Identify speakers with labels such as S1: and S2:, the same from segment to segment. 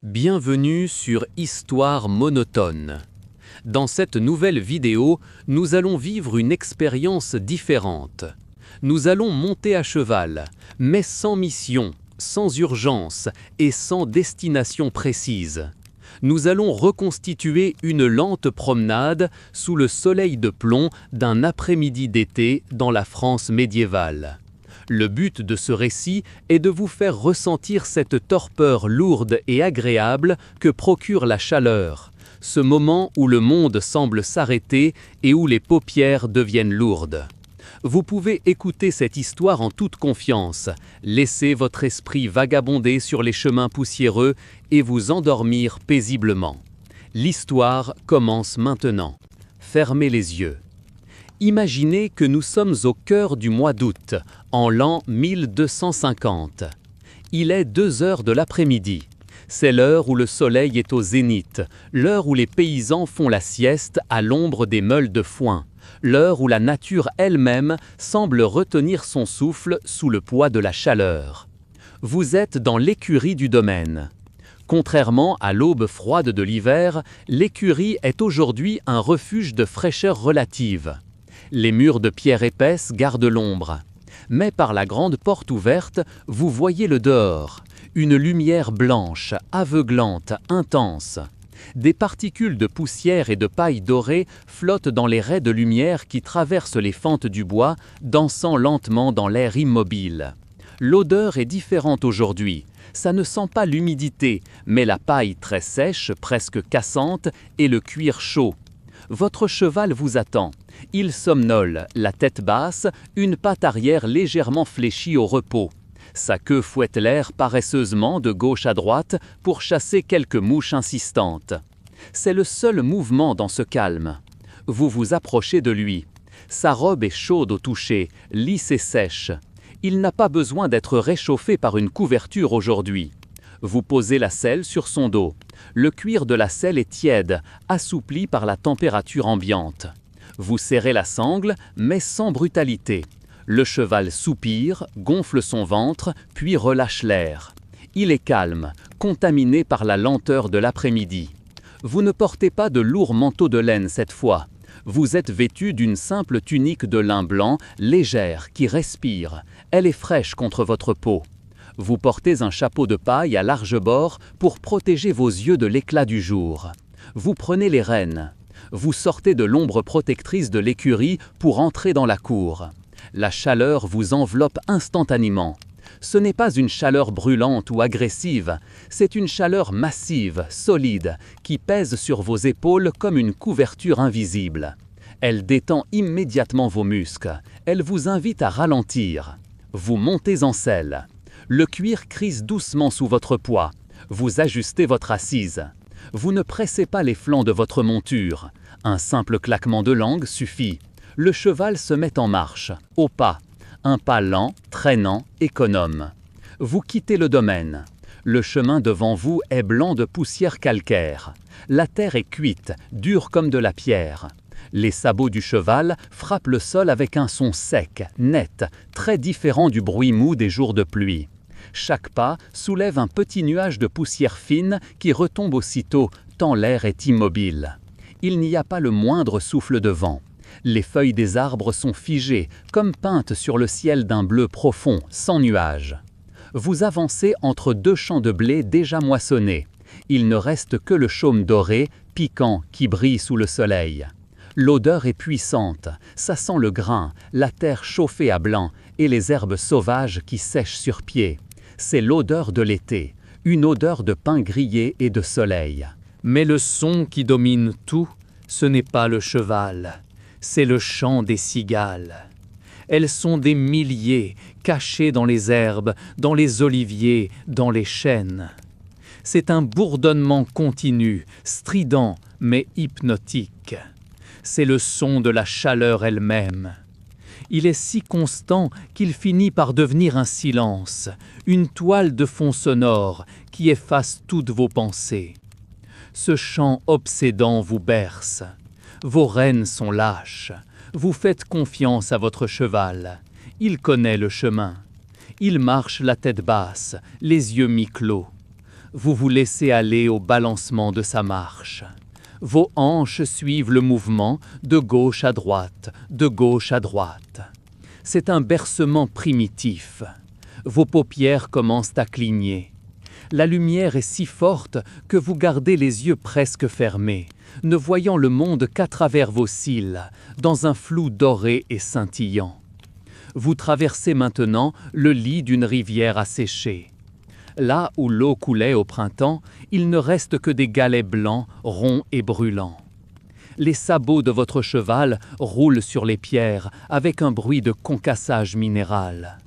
S1: Bienvenue sur Histoire monotone. Dans cette nouvelle vidéo, nous allons vivre une expérience différente. Nous allons monter à cheval, mais sans mission, sans urgence et sans destination précise. Nous allons reconstituer une lente promenade sous le soleil de plomb d'un après-midi d'été dans la France médiévale. Le but de ce récit est de vous faire ressentir cette torpeur lourde et agréable que procure la chaleur, ce moment où le monde semble s'arrêter et où les paupières deviennent lourdes. Vous pouvez écouter cette histoire en toute confiance, laisser votre esprit vagabonder sur les chemins poussiéreux et vous endormir paisiblement. L'histoire commence maintenant. Fermez les yeux. Imaginez que nous sommes au cœur du mois d'août, en l'an 1250. Il est 2 heures de l'après-midi. C'est l'heure où le soleil est au zénith, l'heure où les paysans font la sieste à l'ombre des meules de foin, l'heure où la nature elle-même semble retenir son souffle sous le poids de la chaleur. Vous êtes dans l'écurie du domaine. Contrairement à l'aube froide de l'hiver, l'écurie est aujourd'hui un refuge de fraîcheur relative. Les murs de pierre épaisse gardent l'ombre. Mais par la grande porte ouverte, vous voyez le dehors. Une lumière blanche, aveuglante, intense. Des particules de poussière et de paille dorée flottent dans les raies de lumière qui traversent les fentes du bois, dansant lentement dans l'air immobile. L'odeur est différente aujourd'hui. Ça ne sent pas l'humidité, mais la paille très sèche, presque cassante, et le cuir chaud. Votre cheval vous attend. Il somnole, la tête basse, une patte arrière légèrement fléchie au repos. Sa queue fouette l'air paresseusement de gauche à droite pour chasser quelques mouches insistantes. C'est le seul mouvement dans ce calme. Vous vous approchez de lui. Sa robe est chaude au toucher, lisse et sèche. Il n'a pas besoin d'être réchauffé par une couverture aujourd'hui. Vous posez la selle sur son dos. Le cuir de la selle est tiède, assoupli par la température ambiante. Vous serrez la sangle, mais sans brutalité. Le cheval soupire, gonfle son ventre, puis relâche l'air. Il est calme, contaminé par la lenteur de l'après-midi. Vous ne portez pas de lourd manteau de laine cette fois. Vous êtes vêtu d'une simple tunique de lin blanc, légère, qui respire. Elle est fraîche contre votre peau. Vous portez un chapeau de paille à large bord pour protéger vos yeux de l'éclat du jour. Vous prenez les rênes. Vous sortez de l'ombre protectrice de l'écurie pour entrer dans la cour. La chaleur vous enveloppe instantanément. Ce n'est pas une chaleur brûlante ou agressive, c'est une chaleur massive, solide, qui pèse sur vos épaules comme une couverture invisible. Elle détend immédiatement vos muscles. Elle vous invite à ralentir. Vous montez en selle. Le cuir crisse doucement sous votre poids. Vous ajustez votre assise. Vous ne pressez pas les flancs de votre monture. Un simple claquement de langue suffit. Le cheval se met en marche, au pas. Un pas lent, traînant, économe. Vous quittez le domaine. Le chemin devant vous est blanc de poussière calcaire. La terre est cuite, dure comme de la pierre. Les sabots du cheval frappent le sol avec un son sec, net, très différent du bruit mou des jours de pluie. Chaque pas soulève un petit nuage de poussière fine qui retombe aussitôt, tant l'air est immobile. Il n'y a pas le moindre souffle de vent. Les feuilles des arbres sont figées, comme peintes sur le ciel d'un bleu profond, sans nuages. Vous avancez entre 2 champs de blé déjà moissonnés. Il ne reste que le chaume doré, piquant, qui brille sous le soleil. L'odeur est puissante, ça sent le grain, la terre chauffée à blanc et les herbes sauvages qui sèchent sur pied. C'est l'odeur de l'été, une odeur de pain grillé et de soleil. Mais le son qui domine tout, ce n'est pas le cheval, c'est le chant des cigales. Elles sont des milliers, cachées dans les herbes, dans les oliviers, dans les chênes. C'est un bourdonnement continu, strident, mais hypnotique. C'est le son de la chaleur elle-même. Il est si constant qu'il finit par devenir un silence, une toile de fond sonore qui efface toutes vos pensées. Ce chant obsédant vous berce. Vos rênes sont lâches. Vous faites confiance à votre cheval. Il connaît le chemin. Il marche la tête basse, les yeux mi-clos. Vous vous laissez aller au balancement de sa marche. Vos hanches suivent le mouvement de gauche à droite, de gauche à droite. C'est un bercement primitif. Vos paupières commencent à cligner. La lumière est si forte que vous gardez les yeux presque fermés, ne voyant le monde qu'à travers vos cils, dans un flou doré et scintillant. Vous traversez maintenant le lit d'une rivière asséchée. Là où l'eau coulait au printemps, il ne reste que des galets blancs, ronds et brûlants. Les sabots de votre cheval roulent sur les pierres avec un bruit de concassage minéral.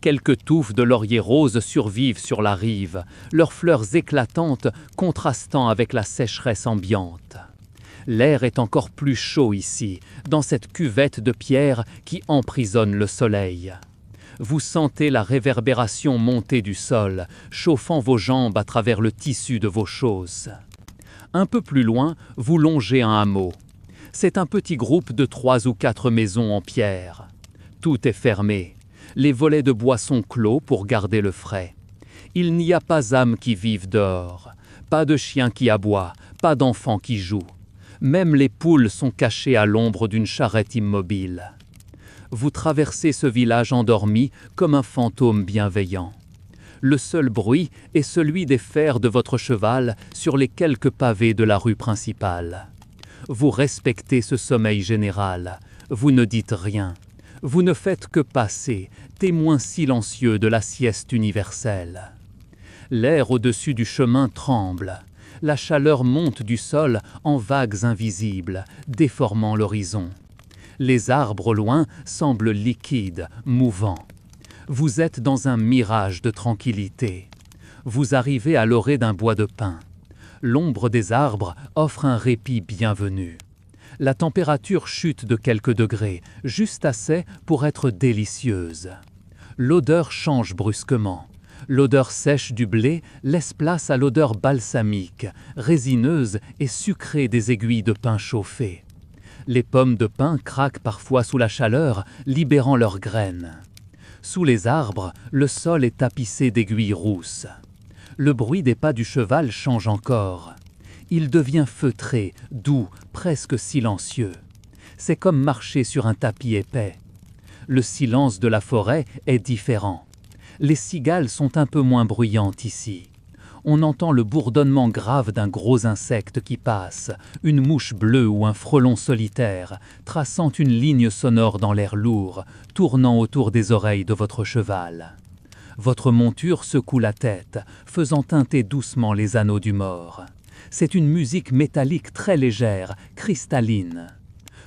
S1: Quelques touffes de laurier rose survivent sur la rive, leurs fleurs éclatantes contrastant avec la sécheresse ambiante. L'air est encore plus chaud ici, dans cette cuvette de pierre qui emprisonne le soleil. Vous sentez la réverbération monter du sol, chauffant vos jambes à travers le tissu de vos chausses. Un peu plus loin, vous longez un hameau. C'est un petit groupe de 3 ou 4 maisons en pierre. Tout est fermé. Les volets de bois sont clos pour garder le frais. Il n'y a pas âme qui vive dehors, pas de chien qui aboie, pas d'enfant qui joue. Même les poules sont cachées à l'ombre d'une charrette immobile. Vous traversez ce village endormi comme un fantôme bienveillant. Le seul bruit est celui des fers de votre cheval sur les quelques pavés de la rue principale. Vous respectez ce sommeil général, vous ne dites rien. Vous ne faites que passer, témoin silencieux de la sieste universelle. L'air au-dessus du chemin tremble. La chaleur monte du sol en vagues invisibles, déformant l'horizon. Les arbres au loin semblent liquides, mouvants. Vous êtes dans un mirage de tranquillité. Vous arrivez à l'orée d'un bois de pin. L'ombre des arbres offre un répit bienvenu. La température chute de quelques degrés, juste assez pour être délicieuse. L'odeur change brusquement. L'odeur sèche du blé laisse place à l'odeur balsamique, résineuse et sucrée des aiguilles de pin chauffées. Les pommes de pin craquent parfois sous la chaleur, libérant leurs graines. Sous les arbres, le sol est tapissé d'aiguilles rousses. Le bruit des pas du cheval change encore. Il devient feutré, doux, presque silencieux. C'est comme marcher sur un tapis épais. Le silence de la forêt est différent. Les cigales sont un peu moins bruyantes ici. On entend le bourdonnement grave d'un gros insecte qui passe, une mouche bleue ou un frelon solitaire, traçant une ligne sonore dans l'air lourd, tournant autour des oreilles de votre cheval. Votre monture secoue la tête, faisant teinter doucement les anneaux du mort. C'est une musique métallique très légère, cristalline.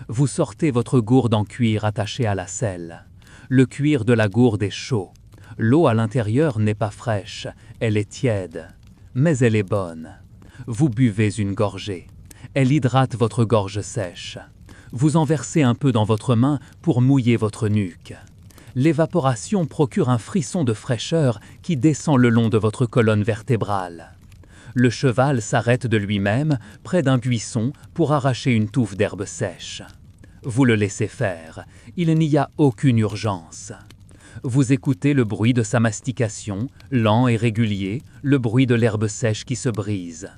S1: Vous sortez votre gourde en cuir attachée à la selle. Le cuir de la gourde est chaud. L'eau à l'intérieur n'est pas fraîche, elle est tiède. Mais elle est bonne. Vous buvez une gorgée. Elle hydrate votre gorge sèche. Vous en versez un peu dans votre main pour mouiller votre nuque. L'évaporation procure un frisson de fraîcheur qui descend le long de votre colonne vertébrale. Le cheval s'arrête de lui-même près d'un buisson pour arracher une touffe d'herbe sèche. Vous le laissez faire. Il n'y a aucune urgence. Vous écoutez le bruit de sa mastication, lent et régulier, le bruit de l'herbe sèche qui se brise.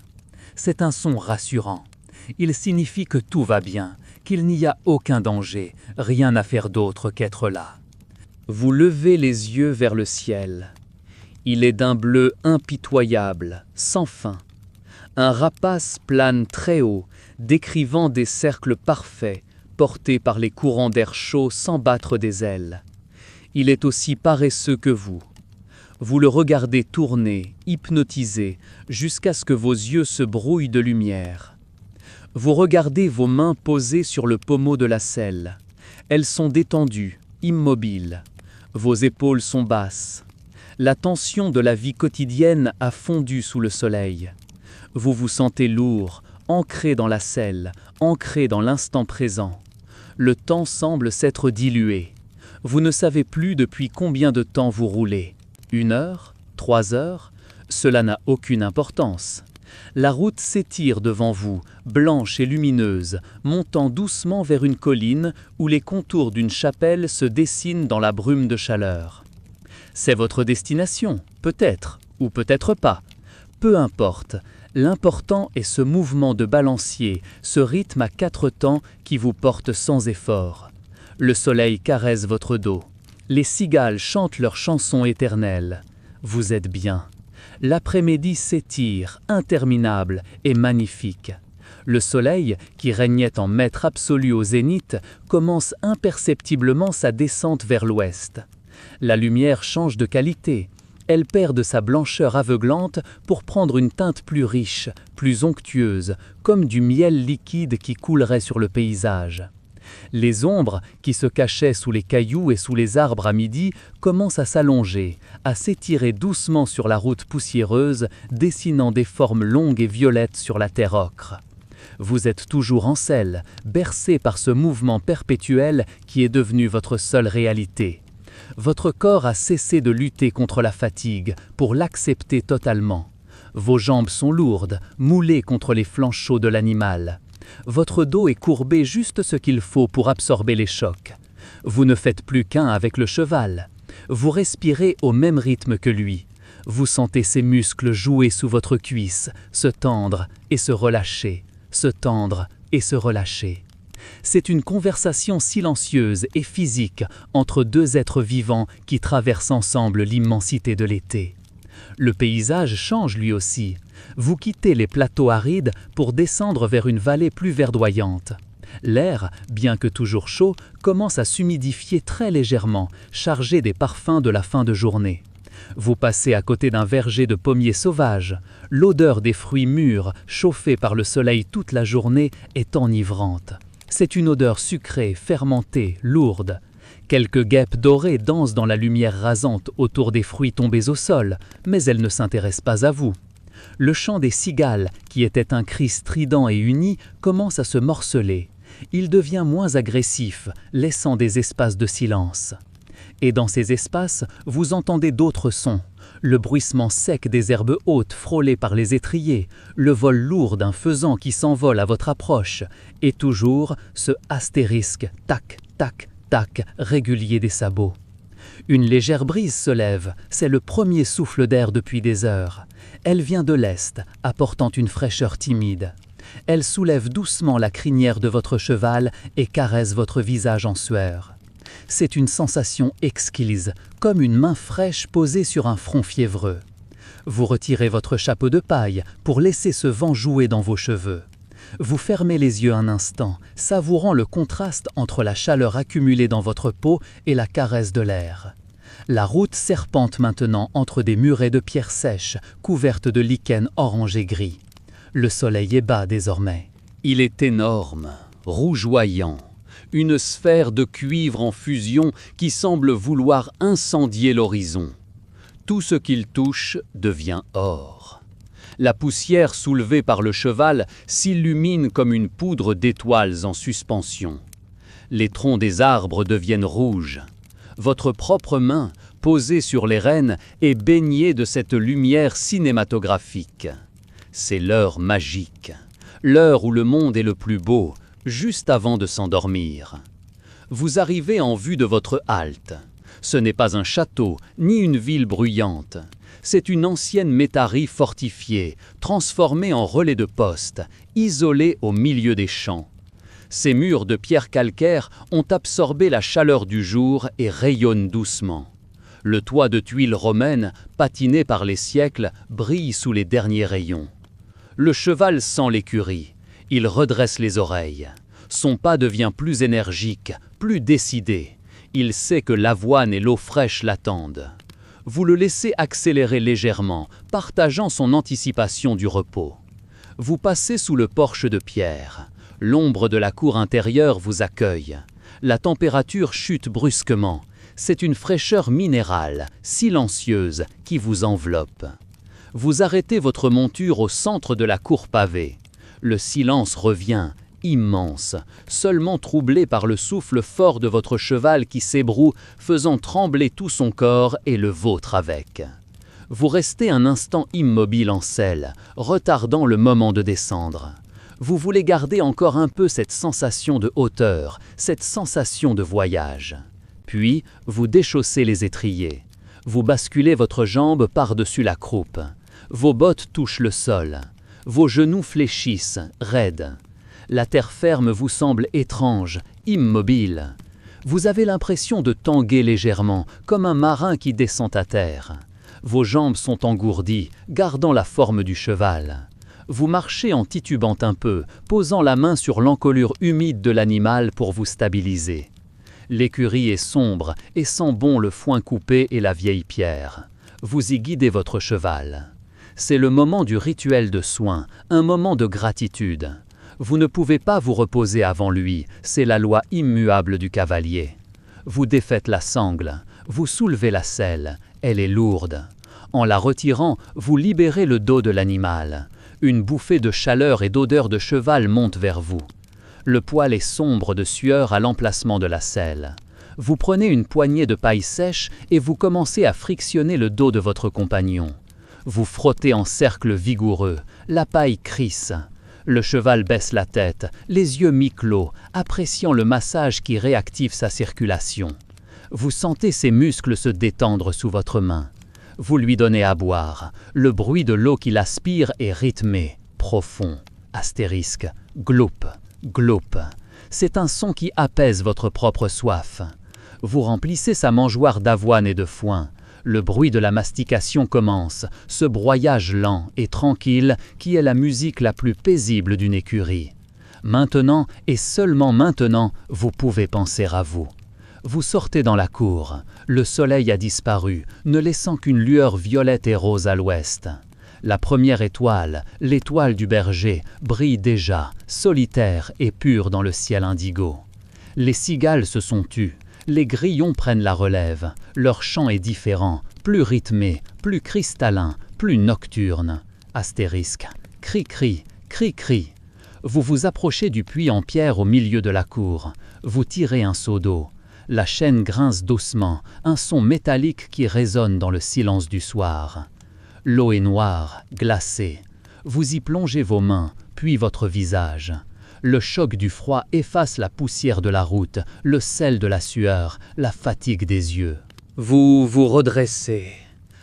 S1: C'est un son rassurant. Il signifie que tout va bien, qu'il n'y a aucun danger, rien à faire d'autre qu'être là. Vous levez les yeux vers le ciel. Il est d'un bleu impitoyable, sans fin. Un rapace plane très haut, décrivant des cercles parfaits, portés par les courants d'air chaud sans battre des ailes. Il est aussi paresseux que vous. Vous le regardez tourner, hypnotisé, jusqu'à ce que vos yeux se brouillent de lumière. Vous regardez vos mains posées sur le pommeau de la selle. Elles sont détendues, immobiles. Vos épaules sont basses. La tension de la vie quotidienne a fondu sous le soleil. Vous vous sentez lourd, ancré dans la selle, ancré dans l'instant présent. Le temps semble s'être dilué. Vous ne savez plus depuis combien de temps vous roulez. 1 heure? 3 heures? Cela n'a aucune importance. La route s'étire devant vous, blanche et lumineuse, montant doucement vers une colline où les contours d'une chapelle se dessinent dans la brume de chaleur. C'est votre destination, peut-être, ou peut-être pas.
S2: Peu importe, l'important est ce mouvement de balancier, ce rythme à 4 temps qui vous porte sans effort. Le soleil caresse votre dos. Les cigales chantent leurs chansons éternelles. Vous êtes bien. L'après-midi s'étire, interminable et magnifique. Le soleil, qui régnait en maître absolu au zénith, commence imperceptiblement sa descente vers l'ouest. La lumière change de qualité. Elle perd de sa blancheur aveuglante pour prendre une teinte plus riche, plus onctueuse, comme du miel liquide qui coulerait sur le paysage. Les ombres, qui se cachaient sous les cailloux et sous les arbres à midi, commencent à s'allonger, à s'étirer doucement sur la route poussiéreuse, dessinant des formes longues et violettes sur la terre ocre. Vous êtes toujours en selle, bercé par ce mouvement perpétuel qui est devenu votre seule réalité. Votre corps a cessé de lutter contre la fatigue pour l'accepter totalement. Vos jambes sont lourdes, moulées contre les flancs chauds de l'animal. Votre dos est courbé juste ce qu'il faut pour absorber les chocs. Vous ne faites plus qu'un avec le cheval. Vous respirez au même rythme que lui. Vous sentez ses muscles jouer sous votre cuisse, se tendre et se relâcher, se tendre et se relâcher. C'est une conversation silencieuse et physique entre deux êtres vivants qui traversent ensemble l'immensité de l'été. Le paysage change lui aussi. Vous quittez les plateaux arides pour descendre vers une vallée plus verdoyante. L'air, bien que toujours chaud, commence à s'humidifier très légèrement, chargé des parfums de la fin de journée. Vous passez à côté d'un verger de pommiers sauvages. L'odeur des fruits mûrs, chauffés par le soleil toute la journée, est enivrante. C'est une odeur sucrée, fermentée, lourde. Quelques guêpes dorées dansent dans la lumière rasante autour des fruits tombés au sol, mais elles ne s'intéressent pas à vous. Le chant des cigales, qui était un cri strident et uni, commence à se morceler. Il devient moins agressif, laissant des espaces de silence. Et dans ces espaces, vous entendez d'autres sons. Le bruissement sec des herbes hautes frôlées par les étriers, le vol lourd d'un faisan qui s'envole à votre approche, et toujours ce astérisque tac, tac, tac régulier des sabots. Une légère brise se lève, c'est le premier souffle d'air depuis des heures. Elle vient de l'est, apportant une fraîcheur timide. Elle soulève doucement la crinière de votre cheval et caresse votre visage en sueur. C'est une sensation exquise, comme une main fraîche posée sur un front fiévreux. Vous retirez votre chapeau de paille pour laisser ce vent jouer dans vos cheveux. Vous fermez les yeux un instant, savourant le contraste entre la chaleur accumulée dans votre peau et la caresse de l'air. La route serpente maintenant entre des murets de pierres sèches, couvertes de lichen orange et gris. Le soleil est bas désormais.
S1: Il est énorme, rougeoyant, une sphère de cuivre en fusion qui semble vouloir incendier l'horizon. Tout ce qu'il touche devient or. La poussière soulevée par le cheval s'illumine comme une poudre d'étoiles en suspension. Les troncs des arbres deviennent rouges. Votre propre main, posée sur les rênes, est baignée de cette lumière cinématographique. C'est l'heure magique, l'heure où le monde est le plus beau, juste avant de s'endormir. Vous arrivez en vue de votre halte. Ce n'est pas un château, ni une ville bruyante. C'est une ancienne métairie fortifiée, transformée en relais de poste, isolée au milieu des champs. Ces murs de pierre calcaire ont absorbé la chaleur du jour et rayonnent doucement. Le toit de tuiles romaines, patiné par les siècles, brille sous les derniers rayons. Le cheval sent l'écurie. Il redresse les oreilles. Son pas devient plus énergique, plus décidé. Il sait que l'avoine et l'eau fraîche l'attendent. Vous le laissez accélérer légèrement, partageant son anticipation du repos. Vous passez sous le porche de pierre. L'ombre de la cour intérieure vous accueille. La température chute brusquement. C'est une fraîcheur minérale, silencieuse, qui vous enveloppe. Vous arrêtez votre monture au centre de la cour pavée. Le silence revient, immense, seulement troublé par le souffle fort de votre cheval qui s'ébroue, faisant trembler tout son corps et le vôtre avec. Vous restez un instant immobile en selle, retardant le moment de descendre. Vous voulez garder encore un peu cette sensation de hauteur, cette sensation de voyage. Puis, vous déchaussez les étriers. Vous basculez votre jambe par-dessus la croupe.
S2: Vos bottes touchent le sol. Vos genoux fléchissent, raides. La terre ferme vous semble étrange, immobile. Vous avez l'impression de tanguer légèrement, comme un marin qui descend à terre. Vos jambes sont engourdies, gardant la forme du cheval. Vous marchez en titubant un peu, posant la main sur l'encolure humide de l'animal pour vous stabiliser. L'écurie est sombre et sent bon le foin coupé et la vieille pierre. Vous y guidez votre cheval. C'est le moment du rituel de soin, un moment de gratitude. Vous ne pouvez pas vous reposer avant lui, c'est la loi immuable du cavalier. Vous défaites la sangle, vous soulevez la selle, elle est lourde. En la retirant, vous libérez le dos de l'animal. Une bouffée de chaleur et d'odeur de cheval monte vers vous. Le poil est sombre de sueur à l'emplacement de la selle. Vous prenez une poignée de paille sèche et vous commencez à frictionner le dos de votre compagnon. Vous frottez en cercle vigoureux, la paille crisse. Le cheval baisse la tête, les yeux mi-clos, appréciant le massage qui réactive sa circulation. Vous sentez ses muscles se détendre sous votre main. Vous lui donnez à boire. Le bruit de l'eau qu'il aspire est rythmé, profond. Astérisque, gloup, gloup. C'est un son qui apaise votre propre soif. Vous remplissez sa mangeoire d'avoine et de foin. Le bruit de la mastication commence, ce broyage lent et tranquille qui est la musique la plus paisible d'une écurie. Maintenant, et seulement maintenant, vous pouvez penser à vous. Vous sortez dans la cour. Le soleil a disparu, ne laissant qu'une lueur violette et rose à l'ouest. La première étoile, l'étoile du berger, brille déjà, solitaire et pure dans le ciel indigo. Les cigales se sont tues. Les grillons prennent la relève, leur chant est différent, plus rythmé, plus cristallin, plus nocturne. Astérisque, cri-cri, cri-cri. Vous vous approchez du puits en pierre au milieu de la cour. Vous tirez un seau d'eau. La chaîne grince doucement, un son métallique qui résonne dans le silence du soir. L'eau est noire, glacée. Vous y plongez vos mains, puis votre visage. Le choc du froid efface la poussière de la route, le sel de la sueur, la fatigue des yeux. Vous vous redressez,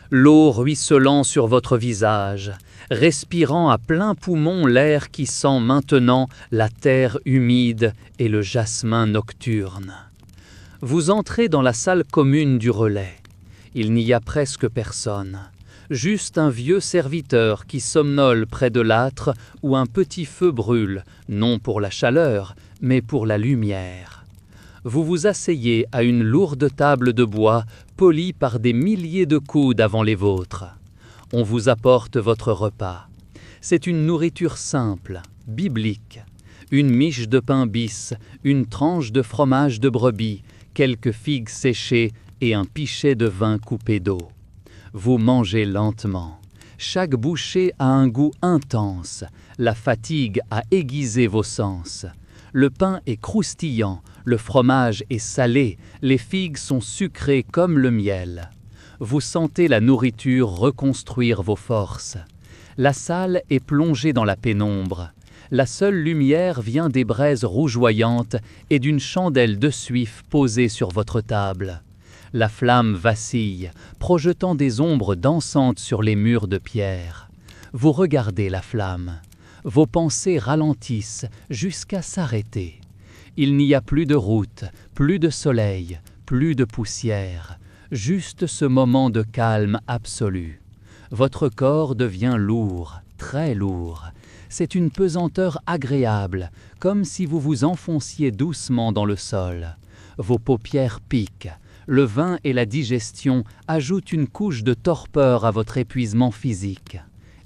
S2: l'eau ruisselant sur votre visage, respirant à plein poumon l'air qui sent maintenant la terre humide et le jasmin nocturne. Vous entrez dans la salle commune du relais. Il n'y a presque personne. Juste un vieux serviteur qui somnole près de l'âtre où un petit feu brûle, non pour la chaleur, mais pour la lumière. Vous vous asseyez à une lourde table de bois polie par des milliers de coudes avant les vôtres. On vous apporte votre repas. C'est une nourriture simple, biblique. Une miche de pain bis, une tranche de fromage de brebis, quelques figues séchées et un pichet de vin coupé d'eau. Vous mangez lentement. Chaque bouchée a un goût intense. La fatigue a aiguisé vos sens. Le pain est croustillant, le fromage est salé, les figues sont sucrées comme le miel. Vous sentez la nourriture reconstruire vos forces. La salle est plongée dans la pénombre. La seule lumière vient des braises rougeoyantes et d'une chandelle de suif posée sur votre table. La flamme vacille, projetant des ombres dansantes sur les murs de pierre. Vous regardez la flamme. Vos pensées ralentissent jusqu'à s'arrêter. Il n'y a plus de route, plus de soleil, plus de poussière. Juste ce moment de calme absolu. Votre corps devient lourd, très lourd. C'est une pesanteur agréable, comme si vous vous enfonciez doucement dans le sol. Vos paupières piquent. Le vin et la digestion ajoutent une couche de torpeur à votre épuisement physique.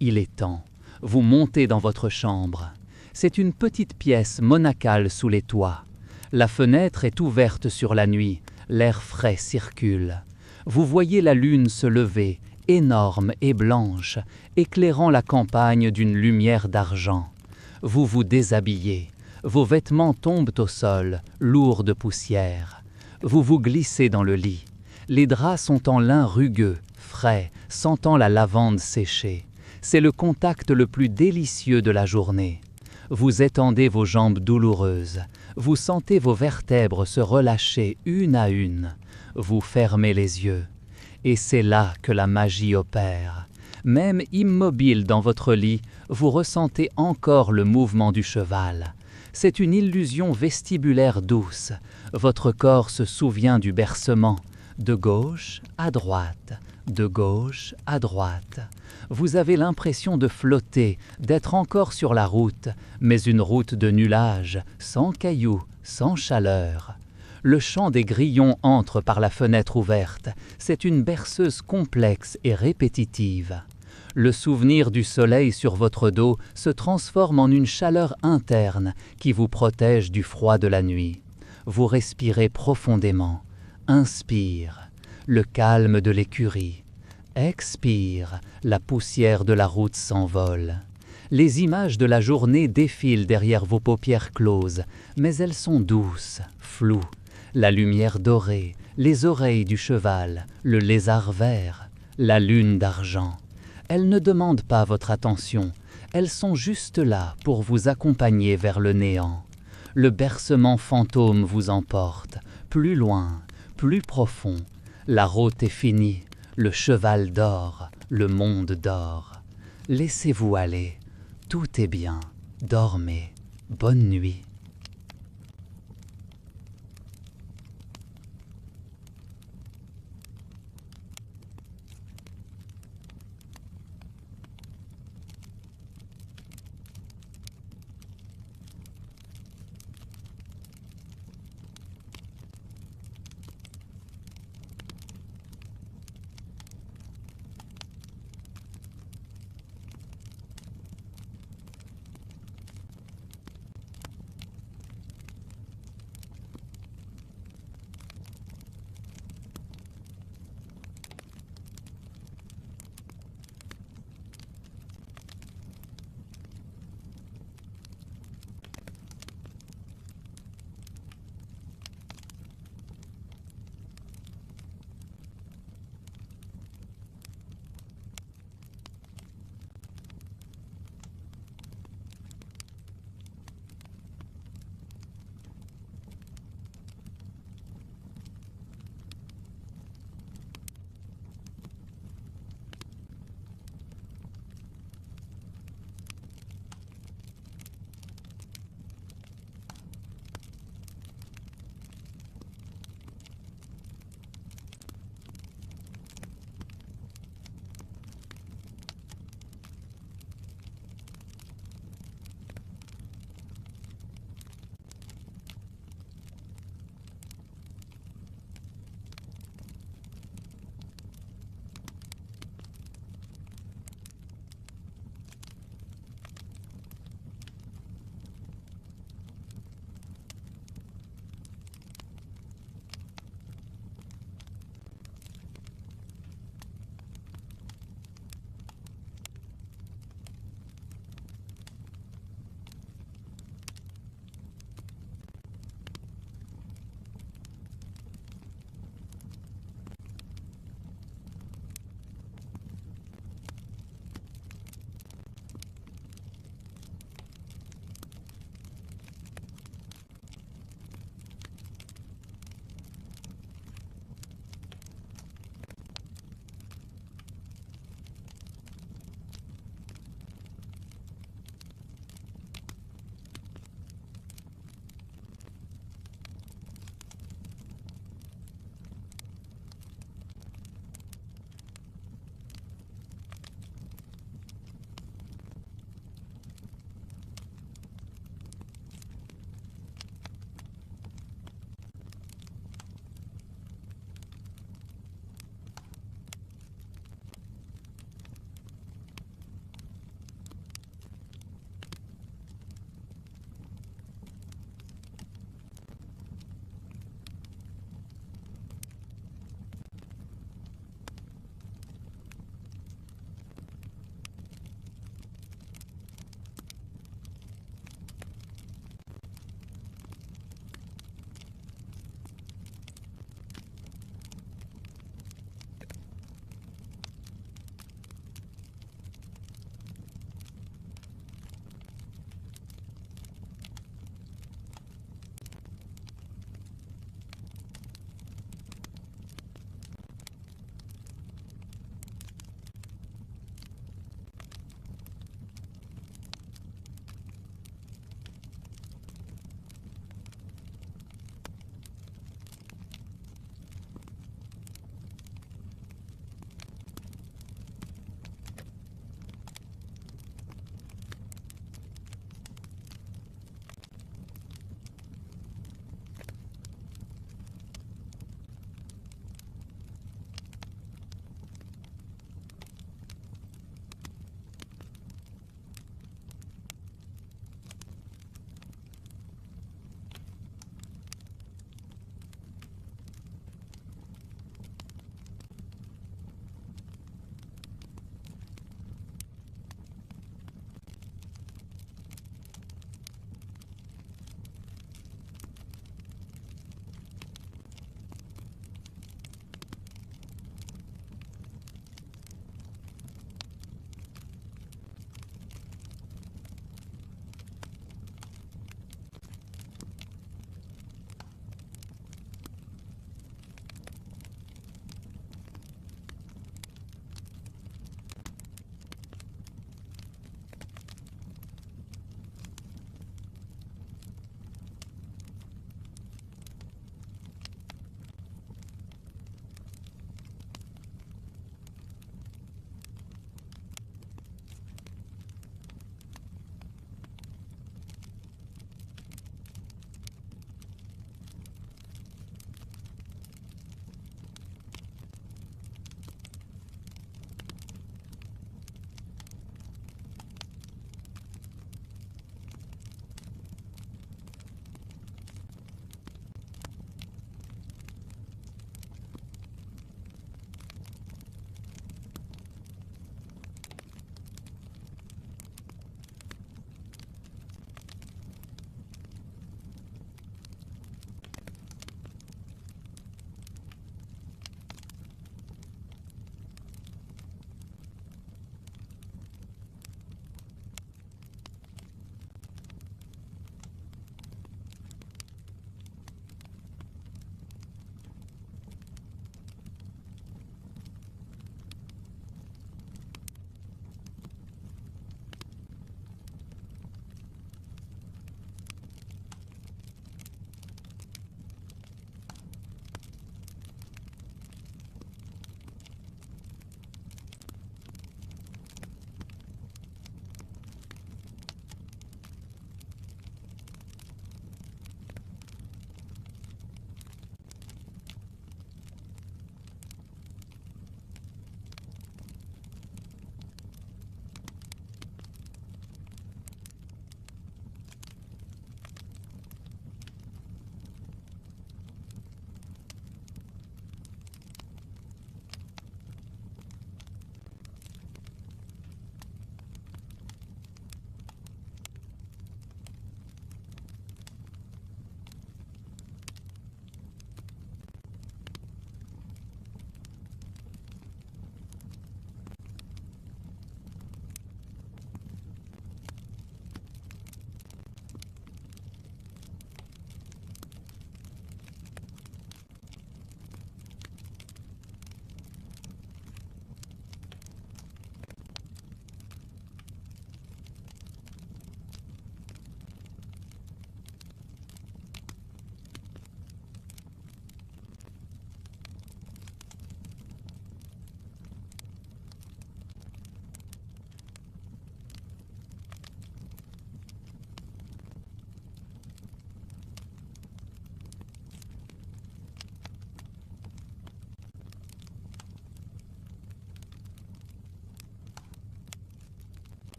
S2: Il est temps. Vous montez dans votre chambre. C'est une petite pièce monacale sous les toits. La fenêtre est ouverte sur la nuit. L'air frais circule. Vous voyez la lune se lever, énorme et blanche, éclairant la campagne d'une lumière d'argent. Vous vous déshabillez. Vos vêtements tombent au sol, lourds de poussière. Vous vous glissez dans le lit. Les draps sont en lin rugueux, frais, sentant la lavande séchée. C'est le contact le plus délicieux de la journée. Vous étendez vos jambes douloureuses. Vous sentez vos vertèbres se relâcher une à une. Vous fermez les yeux. Et c'est là que la magie opère. Même immobile dans votre lit, vous ressentez encore le mouvement du cheval. C'est une illusion vestibulaire douce. Votre corps se souvient du bercement, de gauche à droite, de gauche à droite. Vous avez l'impression de flotter, d'être encore sur la route, mais une route de nuages, sans cailloux, sans chaleur. Le chant des grillons entre par la fenêtre ouverte. C'est une berceuse complexe et répétitive. Le souvenir du soleil sur votre dos se transforme en une chaleur interne qui vous protège du froid de la nuit. Vous respirez profondément. Inspire, le calme de l'écurie. Expire, la poussière de la route s'envole. Les images de la journée défilent derrière vos paupières closes, mais elles sont douces, floues. La lumière dorée, les oreilles du cheval, le lézard vert, la lune d'argent. Elles ne demandent pas votre attention, elles sont juste là pour vous accompagner vers le néant. Le bercement fantôme vous emporte, plus loin, plus profond. La route est finie, le cheval dort, le monde dort. Laissez-vous aller, tout est bien, dormez, bonne nuit.